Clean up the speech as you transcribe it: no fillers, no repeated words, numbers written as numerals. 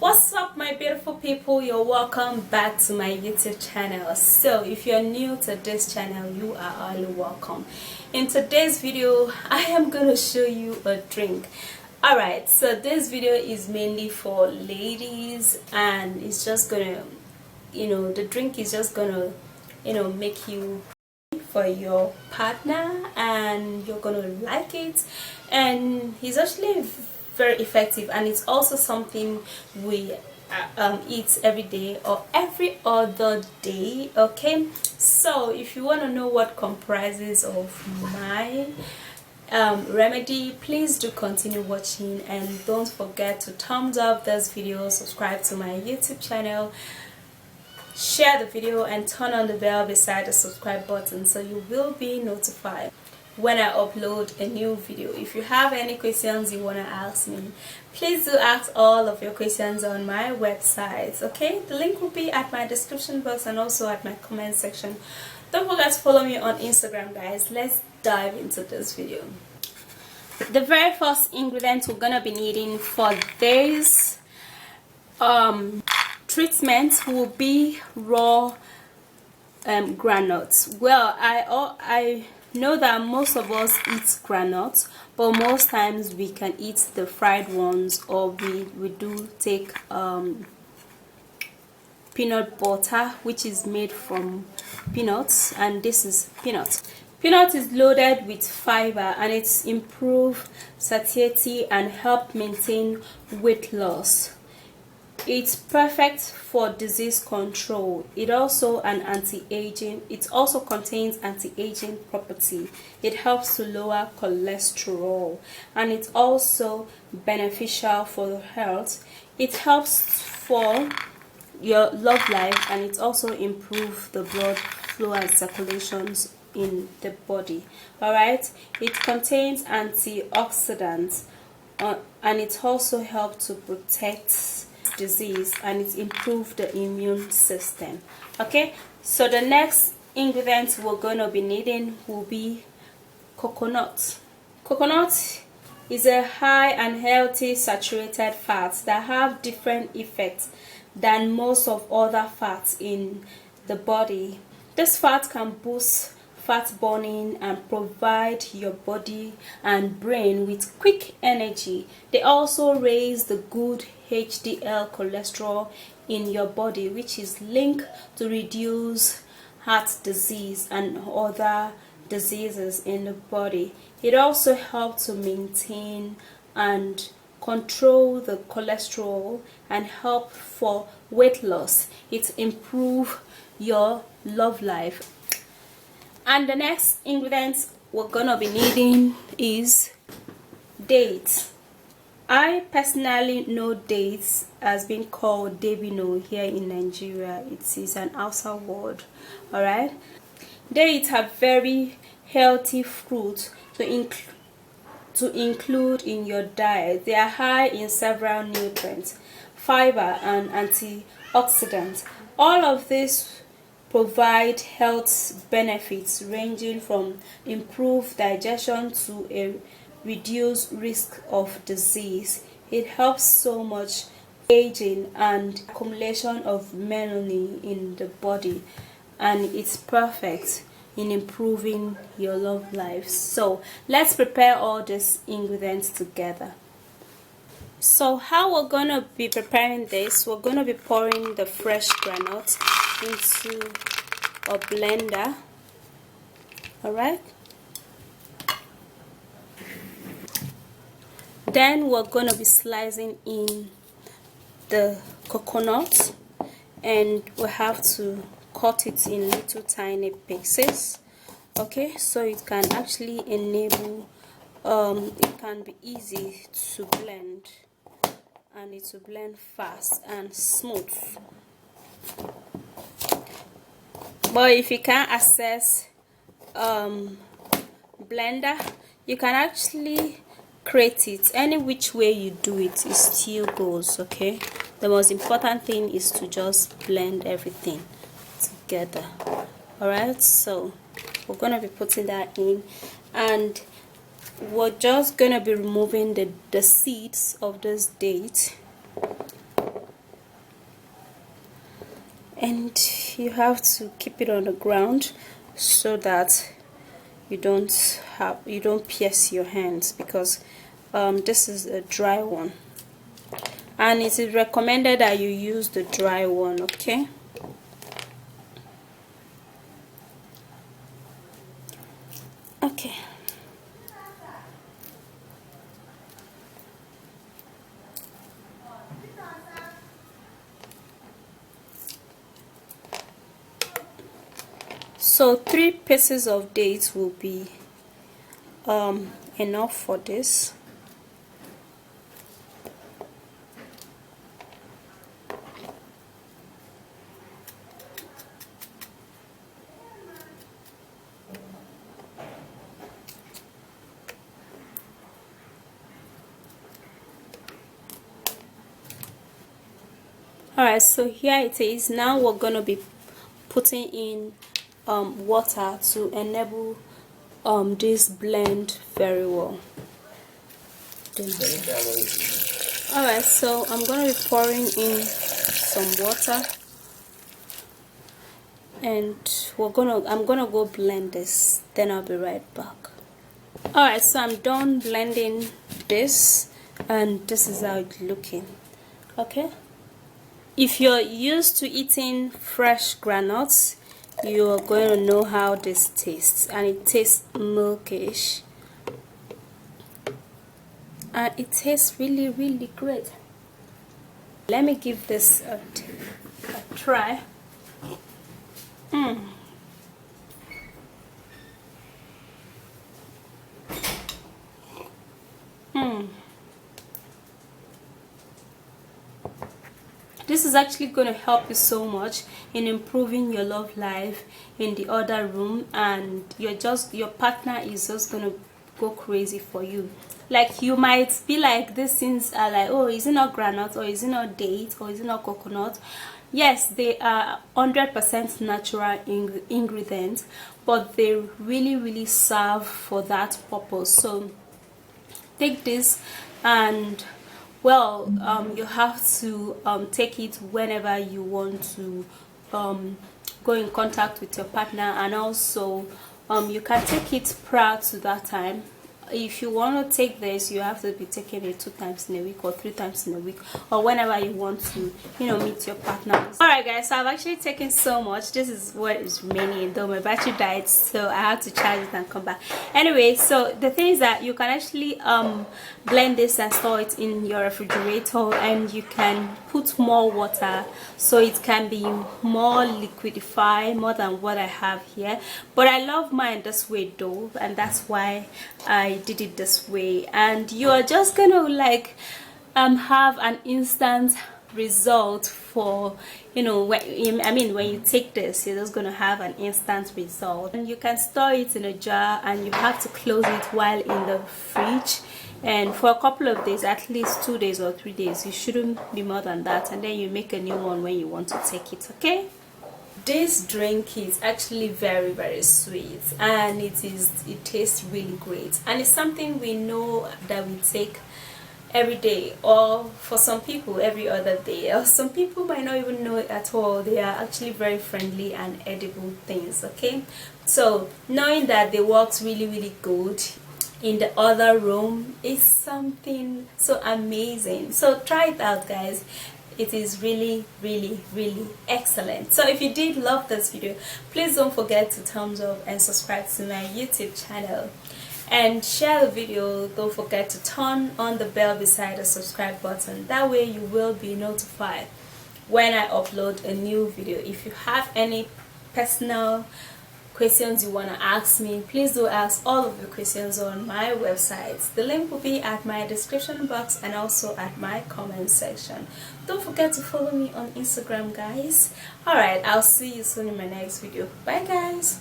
What's up, my beautiful people? You're welcome back to my YouTube channel. So if you're new to this channel, you are all welcome. In today's video, I am going to show you a drink. Alright, so this video is mainly for ladies, and it's just gonna, the drink is just gonna, make you for your partner, and you're gonna like it. And it's actually very effective, and it's also something we eat every day or every other day. Okay, so if you want to know what comprises of my remedy, please do continue watching, and don't forget to thumbs up this video, subscribe to my YouTube channel, share the video, and turn on the bell beside the subscribe button so you will be notified when I upload a new video. If you have any questions you want to ask me, please do ask all of your questions on my website. Okay, the link will be at my description box and also at my comment section. Don't forget to follow me on Instagram, guys. Let's dive into this video. The very first ingredient we're gonna be needing for this treatment will be raw granules. Well, I know that most of us eat granules, but most times we can eat the fried ones, or we do take peanut butter, which is made from peanuts, and this is peanut. Peanut is loaded with fiber, and it's improve satiety and help maintain weight loss. It's perfect for disease control. It also contains anti-aging property. It helps to lower cholesterol, and it's also beneficial for the health. It helps for your love life, and it also improves the blood flow and circulations in the body. Alright, it contains antioxidants, and it also helps to protect disease, and it improves the immune system. Okay, so the next ingredient we're going to be needing will be coconut. Coconut is a high and healthy saturated fat that have different effects than most of other fats in the body. This fat can boost fat burning and provide your body and brain with quick energy. They also raise the good HDL cholesterol in your body, which is linked to reduce heart disease and other diseases in the body. It also helps to maintain and control the cholesterol and help for weight loss. It improves your love life. And the next ingredient we're gonna be needing is dates. I personally know dates as being called debino here in Nigeria. It is an Hausa word. Alright, dates are very healthy fruit to include in your diet. They are high in several nutrients, fiber, and antioxidants. All of this provide health benefits ranging from improved digestion to a reduced risk of disease. It helps so much aging and accumulation of melanin in the body, and it's perfect in improving your love life. So let's prepare all these ingredients together. So how we're gonna be preparing this, we're gonna be pouring the fresh granules into a blender. Alright, then we're gonna be slicing in the coconut, and we have to cut it in little tiny pieces. Okay, so it can actually enable it can be easy to blend, and it will blend fast and smooth. But if you can't access blender, you can actually create it. Any which way you do it, it still goes. Okay, the most important thing is to just blend everything together. Alright, so we're gonna be putting that in, and we're just gonna be removing the seeds of this date. and you have to keep it on the ground so that you don't pierce your hands, because this is a dry one and it is recommended that you use the dry one. Okay, okay. So 3 pieces of dates will be enough for this. Alright, so here it is. Now we're gonna be putting in water to enable this blend very well. Alright, so I'm gonna be pouring in some water, and I'm gonna go blend this, then I'll be right back. Alright, so I'm done blending this, and this is how it's looking. Okay, if you're used to eating fresh granules, you're going to know how this tastes, and it tastes milkish, and it tastes really, really great. Let me give this a try. This is actually going to help you so much in improving your love life in the other room, and your partner is just going to go crazy for you. Like, you might be like, these things are like, oh, is it not granite, or is it not date, or is it not coconut? Yes, they are 100% natural ingredients, but they really, really serve for that purpose. So take this, and well, you have to take it whenever you want to go in contact with your partner, and also you can take it prior to that time. If you want to take this, you have to be taking it 2 times in a week or 3 times in a week, or whenever you want to, meet your partner. Alright guys, so I've actually taken so much. This is what is remaining, though my battery died, so I have to charge it and come back. Anyway, so the thing is that you can actually blend this and store it in your refrigerator, and you can put more water so it can be more liquidified, more than what I have here. But I love mine this way though, and that's why I did it this way. And you are just gonna like have an instant result for when you take this, you're just gonna have an instant result. And you can store it in a jar, and you have to close it while in the fridge, and for a couple of days, at least 2 days or 3 days. You shouldn't be more than that, and then you make a new one when you want to take it. Okay, this drink is actually very, very sweet, and it tastes really great, and it's something we know that we take every day, or for some people every other day, or some people might not even know it at all. They are actually very friendly and edible things. Okay, so knowing that they work really, really good in the other room is something so amazing. So try it out guys. It is really, really, really excellent. So if you did love this video, please don't forget to thumbs up and subscribe to my YouTube channel, and share the video. Don't forget to turn on the bell beside the subscribe button. That way you will be notified when I upload a new video. If you have any personal questions you want to ask me, please do ask all of the questions on my website. The link will be at my description box and also at my comment section. Don't forget to follow me on Instagram guys. Alright, I'll see you soon in my next video. Bye guys.